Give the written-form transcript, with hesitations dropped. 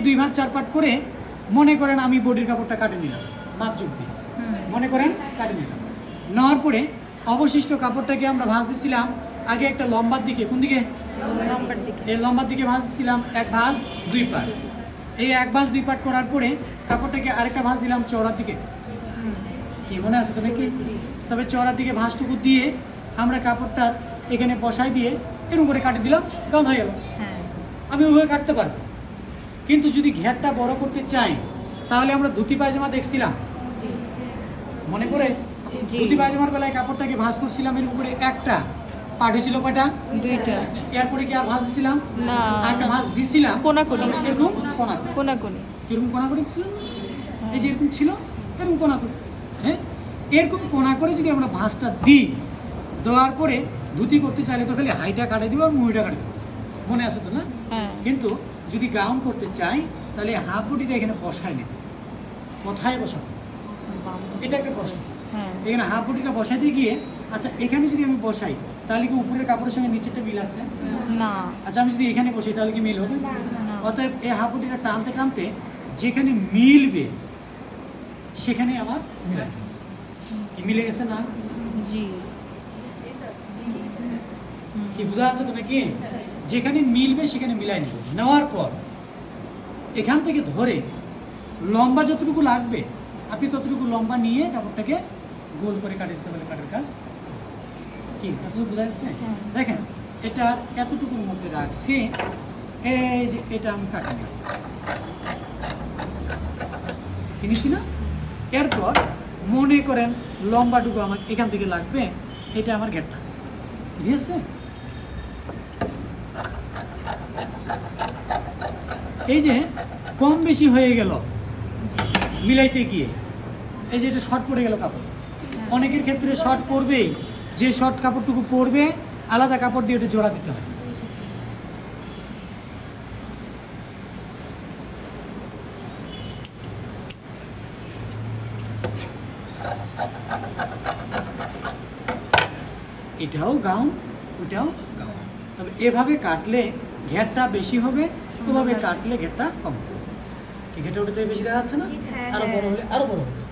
দুই ভাঁজ চার পাট করে মনে করেন আমি বডির কাপড়টা কাটে নিলাম মাপ যোগ দিয়ে, মনে করেন কাটে নিলাম। নেওয়ার পরে অবশিষ্ট কাপড়টাকে আমরা ভাঁজ দিছিলাম আগে একটা লম্বার দিকে, কোন দিকে? এই লম্বার দিকে ভাঁজ দিছিলাম এক ভাঁজ দুই পাট। এই এক ভাঁজ দুই পাট করার পরে কাপড়টাকে আরেকটা ভাঁজ দিলাম চওড়ার দিকে। কি মনে আছে তো নাকি? তবে চওড়ার দিকে ভাঁজটুকু দিয়ে আমরা কাপড়টা এখানে বসাই দিয়ে এরকম করে কাটে দিলাম, গাউন হয়ে গেল। আমি ওইভাবে কাটতে পারবো। কিন্তু যদি ঘেরটা বড় করতে চাই তাহলে আমরা ধুতি পায়জামা দেখছিলাম, মনে করে? ধুতি পায়জামার বেলায় কাপড়টাকে ভাঁজ করছিলাম এর উপরে একটা পাট হয়েছিল কয়টা? দুইটা। এরপরে কি আর ভাঁজ দিছিলাম না, একটা ভাঁজ দিছিলাম কোনাকুনি, এরকম কোনাকুনি, কিরকম কোনাকুনি ছিল, এই যে এরকম ছিল, এরকম কোনাকুনি। হ্যাঁ, এরকম কোনা করে যদি আমরা ভাঁজটা দিই, দেওয়ার পরে ধুতি করতে চাইলে তো খালি হাইটা কাটে দিব আর মুড়িটা কাটে দিব, মনে আছে তো না? কিন্তু যদি গাউন করতে চাই তাহলে হাফ বডিটা এখানে বসাই নেব। কোথায় বসাবো? এটা একটা প্রশ্ন। এখানে হাফ বডিটা বসাইতে গিয়ে, আচ্ছা এখানে যদি আমি বসাই তাহলে কি উপরের কাপড়ের সঙ্গে নিচেরটা মিল আছে? না। আচ্ছা আমি যদি এখানে বসাই তাহলে কি মিল হবে? অতএব এই হাফ বডিটা টানতে টানতে যেখানে মিলবে সেখানে আমার মিলে কি মিলে গেছে না? জি। কি বুঝা যাচ্ছে তো নাকি? যেখানে মিলবে সেখানে মিলাই নেব। নেওয়ার পর এখান থেকে ধরে লম্বা যতটুকু লাগবে আপনি ততটুকু লম্বা নিয়ে কাপড়টাকে গোল করে কাটে দিতে পারলে কাটার কাজ কি এতটুকু বোঝা যাচ্ছে? দেখেন এটা এতটুকুর মধ্যে রাখছি, এই যে এটা আমি কাটি নিলাম, কিনেছি না? এরপর মনে করেন লম্বাটুকু আমার এখান থেকে লাগবে, এটা আমার ঘেরটা, ঠিক আছে? এই যে কম বেশি হয়ে গেল মিলাইতে গিয়ে, এই যে এটা শর্ট পড়ে গেল কাপড়, অনেকের ক্ষেত্রে শর্ট পড়বেই, যে শর্ট কাপড়টুকু পরবে আলাদা কাপড় দিয়ে ওটা জোড়া দিতে হয়। এটাও গাউন, ওটাও গাউন। তবে এভাবে কাটলে ঘেরটা বেশি হবে, ওভাবে কাটলে ঘেরটা কম হবে। ঘেরটা ওটা থেকে বেশি দেখা যাচ্ছে না? আরো বড় হলে আরো বড় হবে।